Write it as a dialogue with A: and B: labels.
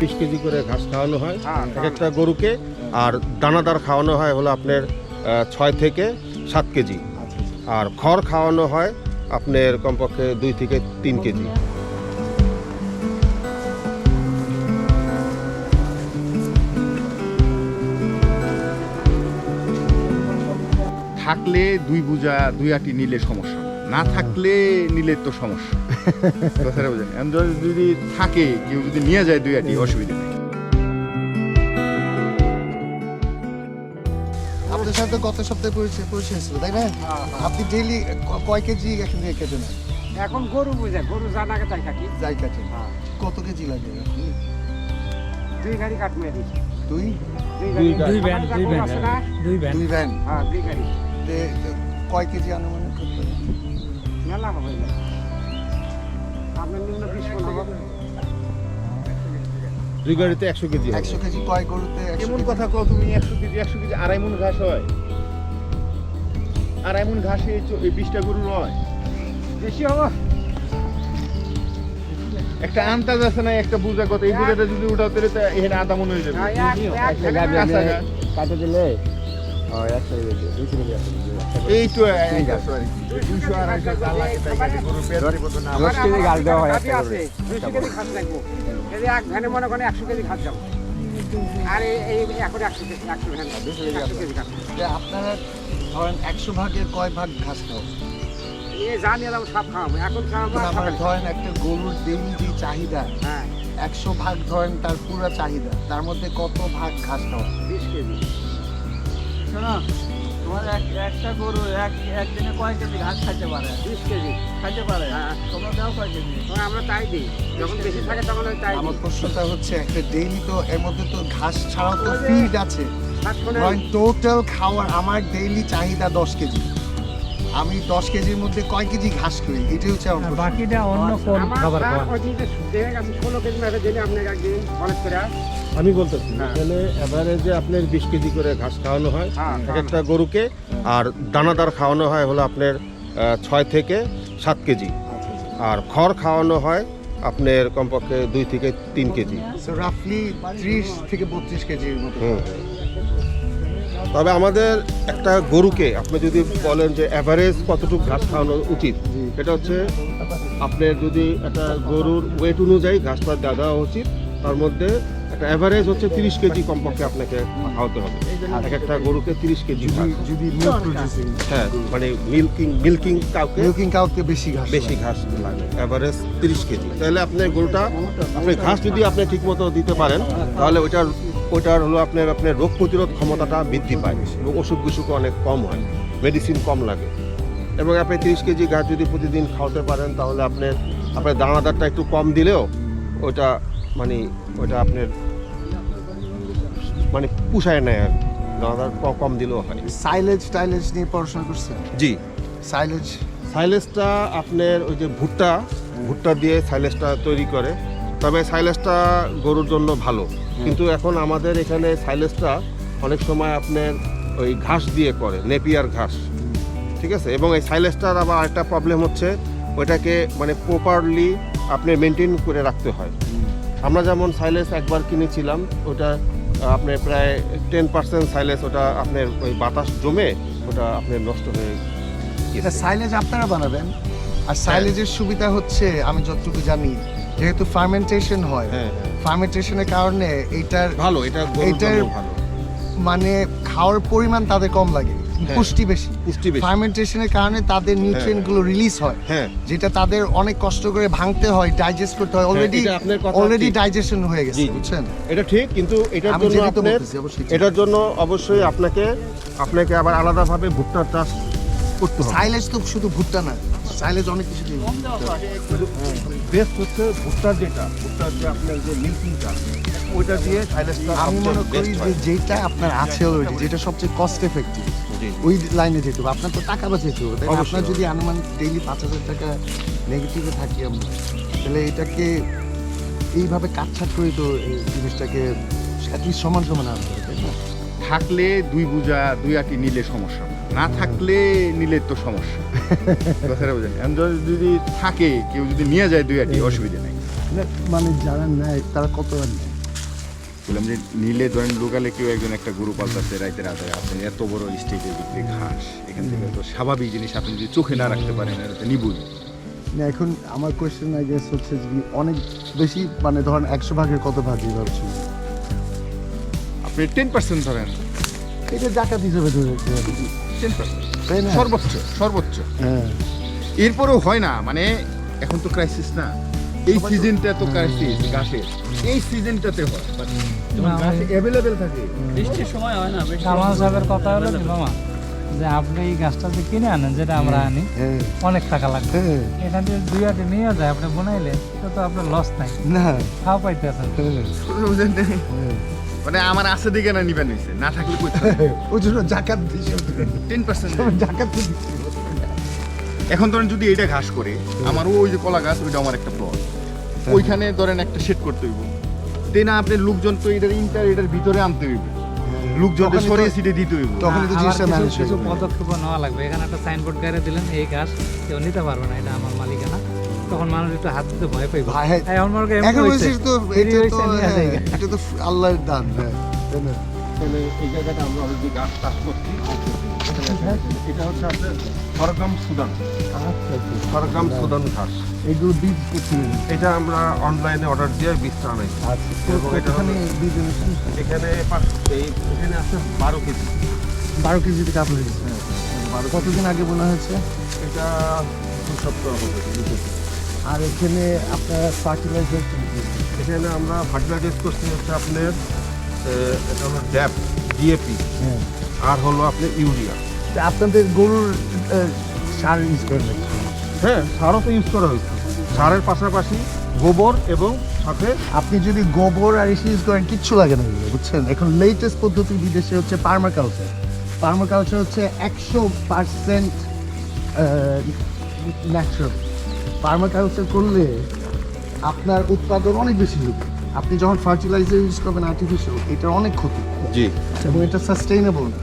A: 20 KG করে ঘাস খাওয়ানো হয় এক একটা গরুকে, আর দানাদার খাওয়ানো হয় হলো আপনার 6 থেকে 7 কেজি, আর খড় খাওয়ানো হয় আপনার কমপক্ষে 2 থেকে 3 কেজি।
B: থাকলে 2 বোঝা 2 আটি নিলে সমস্যা, না থাকলে নিলে তো সমস্যা। কথাটা বুঝেন, যদি থাকে কেউ যদি নিয়ে যায় 2 আটি অসুবিধা নেই।
C: আপনার সাথে গত সপ্তাহে পরিচয় ছিল তাই না? আপনি ডেইলি কয় কেজি এখান থেকে কেটে নেন?
D: এখন গরু বুঝে, গরু জানাকে তাই কাটি।
C: যাই কাটেন কত কেজি লাগে?
D: 2 গাড়ি কাটবে।
C: দুই
D: দুই ভ্যান।
C: দুই ভ্যান।
D: হ্যাঁ 2 গাড়ি।
C: কয় কেজি আনুমানিক করতে হবে?
D: মেলা হবে না। আপনার নিম্ন 20 হবে।
A: 2 গাড়িতে 100 কেজি হবে।
C: 100 কেজি কয় গরুতে? 100
B: এমন
C: কেজি?
B: কথা কও তুমি, 100 কেজি 2.5 মণ ঘাস হয়। 2.5 মণ ঘাসে এই 20টা গরু নয়,
D: বেশি হবে।
B: একটা আন্দাজ আছে না, একটা বুঝা কথা। এই বুঝাটা যদি উঠাও তাহলে তো এখানে আধা মণ হয়ে যাবে।
D: কাটে দিলে
B: এই তো 200-250 জাল লাগে, তাই কাটে গরু পেট ভরবে না।
D: 10 কেজি ঘাস দেওয়া হয় একটা করে। 200 কেজি ঘাস লাগবে। যদি এক ভ্যানে মনে করেন 100 কেজি ঘাস যাবে। আর এই এখন 100 কেজি 100 ভ্যান 100 কেজি ঘাস।
C: আপনারা ধরেন 100 ভাগের কয় ভাগ ঘাস খাও?
D: এই জানি এলাম সব খাওয়াবো। এখন খাওয়াবো আর
C: আমার
D: সকালে।
C: ধরেন একটা গরুর ডেইলি যে চাহিদা
D: হ্যাঁ
C: 100 ভাগ ধরেন তার পুরো চাহিদা, তার মধ্যে কত ভাগ ঘাস খাওয়া?
D: 20 কেজি।
E: শোনো, তোমার একটা গরু একদিনে কয় কেজি ঘাস খাইতে পারে?
D: 20 কেজি।
E: খাইতে পারে?
D: হ্যাঁ।
E: তোমরা দাও কয় কেজি?
D: তখন আমরা তাই দিই। যখন বেশি থাকে তখন ওই তাই
C: আমার
D: দিই।
C: প্রশ্নটা হচ্ছে একটা ডেইলি তো এর মধ্যে তো ঘাস ছাড়াও তো
D: ওই যে-
C: ফিড আছে,
D: ঘাস কোনে
C: ধরেন টোটাল খাওয়ার আমার ডেইলি চাহিদা 10 কেজি, আমি 10 কেজির মধ্যে কয় কেজি ঘাস খাই? এটাই হচ্ছে আমার প্রশ্ন।
E: বাকিটা অন্য কোন খাবার খাওয়া?
D: ওই দিনটা দেখে গেছি 16 কেজি মেরে দিলে আপনাকে একদিন কলেজ করে।
A: আমি বলতেছি
D: হ্যাঁ।
A: এখানে এভারেজে আপনার 20 কেজি করে ঘাস খাওয়ানো হয়
D: হ্যাঁ,
A: এক একটা গরুকে, আর দানাদার খাওয়ানো হয় হলো আপনার 6 থেকে 7 কেজি, আর খড় খাওয়ানো হয় আপনার কমপক্ষে 2 থেকে 3 কেজি।
C: সো রাফলি 30 থেকে 32 কেজির মতো।
A: হুম। তবে আমাদের একটা গরুকে আপনি যদি বলেন যে অ্যাভারেজ কতটুকু ঘাস খাওয়ানো উচিত, এটা হচ্ছে আপনার যদি একটা গরুর ওয়েট অনুযায়ী ঘাসটা দেওয়া উচিত, তার মধ্যে একটা অ্যাভারেজ হচ্ছে 30 কেজি কমপক্ষে আপনাকে খাওয়াতে হবে এক একটা গরুকে 30 কেজি ঘাস।
C: যদি মিল্ক প্রোডিউসিং,
A: হ্যাঁ মানে মিল্কিং কাউকে
C: মিল্কিং কাউকে বেশি ঘাস
A: বেশি ঘাস লাগে, অ্যাভারেজ 30 কেজি। তাহলে আপনার গরুটা আপনি ঘাস যদি আপনি ঠিকমতো দিতে পারেন, তাহলে ওইটার হলো আপনার রোগ প্রতিরোধ ক্ষমতাটা বৃদ্ধি পায় এবং অসুখ বিসুখ অনেক কম হয়, মেডিসিন কম লাগে। এবং আপনি 30 কেজি ঘাস যদি প্রতিদিন খাওয়াতে পারেন, তাহলে আপনার দানাদারটা একটু কম দিলেও ওইটা আপনার পুষায় নেয়, আর দানাদার কম দিলেও হয়।
C: সাইলেজ টাইলেজ নিয়ে পড়াশোনা করছেন?
A: জি,
C: সাইলেজ
A: সাইলেজটা আপনার ওই যে ভুট্টা দিয়ে সাইলেজটা তৈরি করে, তবে সাইলেজটা গরুর জন্য ভালো, কিন্তু এখন আমাদের এখানে সাইলেজটা অনেক সময় আপনার ওই ঘাস দিয়ে করে, নেপিয়ার ঘাস, ঠিক আছে। এবং এই সাইলেজটার আবার একটা প্রবলেম হচ্ছে ওইটাকে প্রপারলি আপনি মেনটেন করে রাখতে হয়। আমরা যেমন সাইলেজ একবার কিনেছিলাম, ওটা আপনার প্রায় 10% সাইলেজ, ওটা আপনার ওই বাতাস জমে ওটা আপনার নষ্ট হয়ে
C: এটা
A: গেছে।
C: সাইলেজ আপনারা বানাবেন, আর সাইলেজের সুবিধা হচ্ছে আমি যতটুকু জানি যেহেতু ফার্মেন্টেশন হয়,
A: হ্যাঁ, হ্যাঁ।
C: ফার্মেন্টেশনের কারণে এইটার
A: ভালো, এটা গরুর
C: এটার
A: জন্য ভালো,
C: মানে খাওয়ার পরিমাণ তাদের কম লাগে, পুষ্টি বেশি।
A: পুষ্টি বেশি।
C: ফার্মেন্টেশনের কারণে তাদের নিউট্রিয়েন্ট গুলো রিলিজ হয়,
A: হ্যাঁ।
C: যেটা তাদের অনেক কষ্ট করে ভাংতে হয়, ডাইজেস্ট করতে হয়। অলরেডি
A: এটা আপনার কথা
C: অলরেডি
A: ঠিক।
C: ডাইজেশন হয়ে গেছে,
A: জি, জি।
C: বুঝছেন?
A: এটা ঠিক, কিন্তু
C: আমি যেটা তো বলতেছি, অবশ্যই ঠিক।
A: এটার জন্য অবশ্যই আপনাকে আবার আলাদাভাবে ভুট্টার চাষ করতে হবে।
C: সাইলেজ তো শুধু ভুট্টা না, সাইলেজ অনেক কিছু দিয়ে
A: বেস্ট হচ্ছে ভুট্টার যে আপনার যে মিল্কিংটা, ওইটা দিয়ে সাইলেজটা
C: আমি মনে করি যে যেটা আপনার আছে অলরেডি, যেটা সবচেয়ে কস্ট এফেক্টিভ,
A: জি।
C: ওই লাইনে যেতে হবে। আপনার তো টাকা বাঁচাইতে হবে, তাই না?
A: অবশ্যই।
C: আপনার যদি আনুমানিক ডেইলি 5,000 টাকা নেগেটিভে থাকি আমরা, তাহলে এটাকে এইভাবে কাটছাট করে তো এই জিনিসটাকে অ্যাটলিস্ট সমান সমান আনতে হবে, তাই না?
B: থাকলে 2 বোঝা 2 আটি নিলে সমস্যা, না থাকলে নিলে তো সমস্যা। কথাটা বুঝেন, যদি থাকে কেউ যদি নিয়ে যায় 2 আটি অসুবিধা নেই।
C: মানে যারা নেয় তারা কত নেয়?
B: বললাম যে নিলে ধরেন লোকালে কেউ একজন একটা গরু পাল্টাচ্ছে রাইতের আধারে, আপনি এত বড় স্টেজের ভিতরে ঘাস, এখান থেকে তো স্বাভাবিক জিনিস আপনি যদি চোখে না রাখতে পারেন এটা তো নিবই।
C: না, এখন আমার কোয়েশ্চেন আই গেস হচ্ছে যে অনেক বেশি, মানে ধরেন 100 ভাগের কত ভাগই ভাবছি
B: আপনি 10% ধরেন,
C: এটা জাকাত হিসেবে ধরে
B: 10%,
C: তাই না?
B: সর্বোচ্চ সর্বোচ্চ।
C: হ্যাঁ,
B: এরপরেও হয় না, মানে এখন তো ক্রাইসিস না, এই সিজনটা তো ক্রাইসিস ঘাসের, এই সিজনটাতে হয়, but যখন ঘাস অ্যাভেলেবেল থাকে
E: বৃষ্টির সময় হয় না, বৃষ্টির
F: কামাল
E: সময়
F: সাহেবের কথা হলো কি মামা, যে আপনি এই গাছটা যে কিনে আনেন, যেটা আমরা আনি
C: হ্যাঁ,
F: অনেক টাকা লাগবে,
C: হ্যাঁ,
F: এখান থেকে 2 আটি নিয়ে যায় আপনি বানাইলে, এটা তো আপনার লস নাই,
C: না,
F: খাওয়া পাইতেছেন।
B: বুঝলেন না?
C: হ্যাঁ।
B: মানে আমার আছে দিকে না নিবেন হয়েছে, না থাকলে করতে
C: ওই জন্য জাকাত দিচ্ছে
B: 10%।
C: জাকাত তো দিচ্ছে।
B: এখন ধরেন যদি এটা ঘাস করে, আমার ওই যে কলা গাছ, ওইটা আমার একটা প্লট, ওইখানে ধরেন একটা শেড করতে হইব, না আপনি লোকজন তো এটার ভিতরে আনতে হইব, লোকজন
C: তখনই তো-
B: সরিয়ে সিটে দিতে হইব।
C: তখনই তো
F: আবার
C: জিনিসটা
F: কিছু-
C: ম্যানেজ
F: কিছু পদক্ষেপ নেওয়া লাগবে, এখানে একটা সাইনবোর্ড গাড়ি দিলেন, এই গাছ কেউ নিতে পারবে না, এটা আমার মালিকানা, তখন মানুষ একটু হাত দিতে ভয় পাইবে।
C: ভাই,
F: এখন মনে করেন এমন
C: এখন
F: হয়েছে,
C: বলছিস তো
F: ফ্রি
C: এটা তো
F: হয়েছে, নিয়ে
C: হ্যাঁ,
F: যায়।
C: এটা তো আল্লাহর দান, হ্যাঁ, তাই না?
A: এখানে এই জায়গাটা আমরা অলরেডি গাছ চাষ করছি। এটা হচ্ছে আপনার সরগম সুদান, সরগম সুদান ঘাস।
C: এগুলো বীজ করছিলেন?
A: এটা আমরা অনলাইনে অর্ডার দিয়ে বীজটা আনাই।
C: আচ্ছা,
A: এবং এটা
C: এখানে বীজ এনেছেন?
A: এখানে এখানে আছে 12 কেজি।
C: 12 কেজি থেকে আপনার কতদিন আগে বোনা হয়েছে?
A: এটা 2 সপ্তাহ হবে লিখেছি।
C: আর এখানে আপনার ফার্টিলাইজার,
A: এখানে আমরা ফার্টিলাইজার করছি হচ্ছে আপনার এটা হলো ড্যাপ, ডিএপি,
C: হ্যাঁ,
A: আর হলো আপনার ইউরিয়া।
C: তা আপনাদের গরুর সার ইউজ করেন নাকি?
A: হ্যাঁ, সারও তো ইউজ করা হয়েছে, সারের পাশাপাশি গোবর এবং সাথে
C: আপনি যদি গোবর আর ইসে ইউজ করেন কিচ্ছু লাগে না এগুলো, বুঝছেন? এখন লেটেস্ট পদ্ধতি বিদেশে হচ্ছে পার্মাকালচার। পার্মাকালচার হচ্ছে 100% ন্যাচারাল। পার্মাকালচার করলে আপনার উৎপাদন অনেক বেশি হবে। আপনি যখন ফার্টিলাইজার ইউজ করবেন আর্টিফিশিয়াল, এটার অনেক ক্ষতি
A: জি
C: এবং এটা সাস্টেইনেবল না।